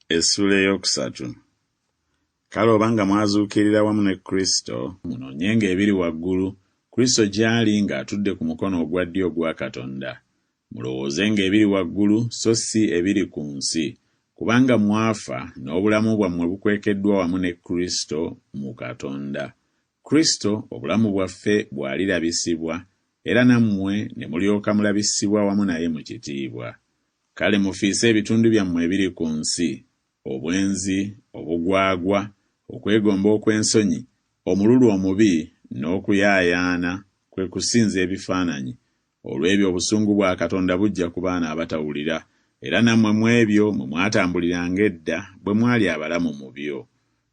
Essula eyokusatu. Kale obanga mwazuukirira wamu ne Kristo, munonyenga ebiri waggulu, Kristo gy'ali ng'atudde ku mukono ogwa ddyo ogwa Katonda. Mulowoozenga ebiri waggulu so si ebiri ku nsi, kubanga mwafa n'obulamu bwammwe bukwekeddwa wamu ne Kristo mu Katonda. Kristo obulamu bwaffe bw'alirabisibwa, era nammwe ne mulyoka mulabisibwa wamu naye mu kitiibwa. Kale mufiise ebitundu byammwe ebiri ku nsi: obwenzi, obugwagwa, okwegomba okw'ensonyi, omululu omubi, n'okuyaayaana, kwe kusinza ebifaananyi. Olw'ebyo obusungu bwa Katonda bujja ku baana abatawulira, era nammwe mu ebyo mwe mwatambuliranga edda bwe mwali abalamu mu byo.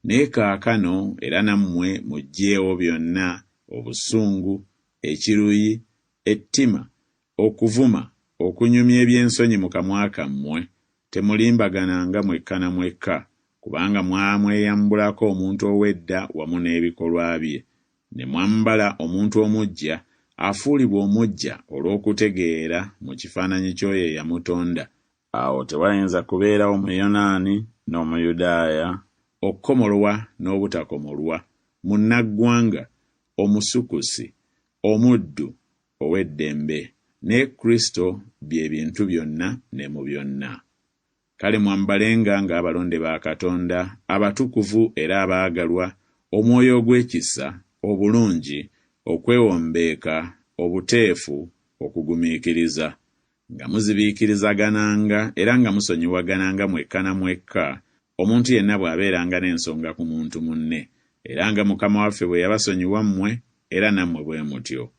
Naye kaakano era nammwe muggyeewo byonna: obusungu, ekiruyi, ettima, okuvuma, okunyumya eby'ensonyi mu kamwa kammwe. Temulimbagananga mwekka na mwekka, kubanga mwamweyambulako omuntu ow'edda wamu n'ebikolwa bye, ne mwambala omuntu omuggya, afuulibwa omuggya olw'okutegeera mu kifaananyi ky'oyo eyamutonda. Awo tewayinza kubeerawo Muyonaani n'Omuyudaaya, okukomolwa n'obutakomolwa, munnaggwanga, omusukusi, omuddu, ow'eddembe, ne Kristo bye bintu byonna ne mu byonna. Kale mwambalenga ng'abalonde ba Katonda, abatukuvu era abaagalwa, omwoyo ogw'ekisa, obulungi, okwewombeeka, obuteefu, okugumiikiriza, nga muzibiikirizagananga era nga musonyiwagananga mwekka na mwekka, omuntu yenna bw'abeeranga n'ensonga ku muntu munne, era nga Mukama waffe bwe yabasonyiwa mmwe, era nammwe bwe mutyo.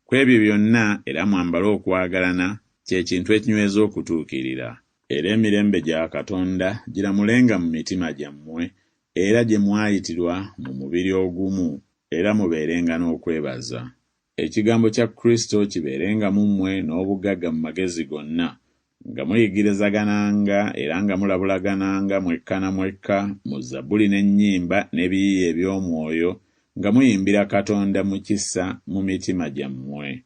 Ku ebyo byonna era mwambale okwagalana, kye kintu ekinyweza okutuukirira. Era emirembe gya Katonda giramulenga mu mitima gyammwe, era gye mwayitirwa mu mubiri ogumu, era mubeerenga n'okwebaza. Ekigambo kya Kristo kibeerenga mu mmwe n'obugagga mu magezi gonna, nga muyigirizagananga era nga mulabulagananga mwekka na mwekka mu Zabbuli n'ennyimba n'ebiyiiye eby'omwoyo, nga muyimbira Katonda mu kisa mu mitima gyammwe.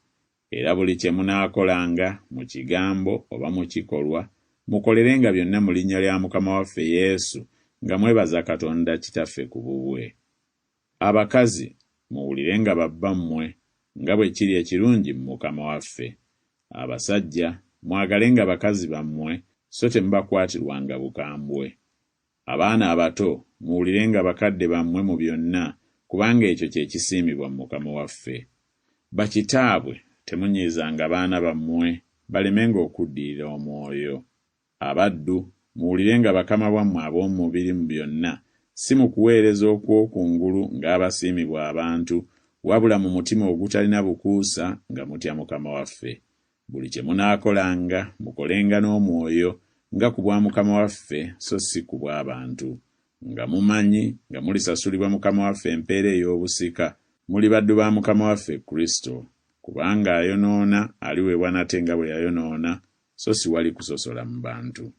Era buli kye munaakolanga mu kigambo oba mu kikolwa, mukolerenga byonna mu linnya lya Mukama waffe Yesu, nga mwebaza Katonda Kitaffe ku bubwe. Abakazi, muwulirenga babbammwe, nga bwe kiri ekirungi mu Mukama waffe. Abasajja, mwagalenga bakazi bammwe, so temubakwatirwanga bukambwe. Abaana abato, muwulirenga bakadde bammwe mu byonna, kubanga ekyo kye kisiimibwa mu Mukama waffe. Bakitaabwe, temunyiizanga baana bammwe, balemenga okuddirira omwoyo. Abaddu, muwulirenga bakama bwammwe ab'omu mubiri mu byonna, si mu kuweereza okw'okungulu ng'abasiimibwa abantu, wabula mu mutima ogutalina bukuusa nga mutya Mukama waffe. Buli kye munaakolanga mukolenga n'omwoyo, nga ku bwa Mukama waffe so si ku bw'abantu, nga mumanyi nga mulisasulibwa Mukama waffe empeera ey'obusika. Muli baddu ba Mukama waffe Kristo, kubanga ayonoona aliweebwa nate nga bwe yayonoona, so si wali kusosola mu bantu.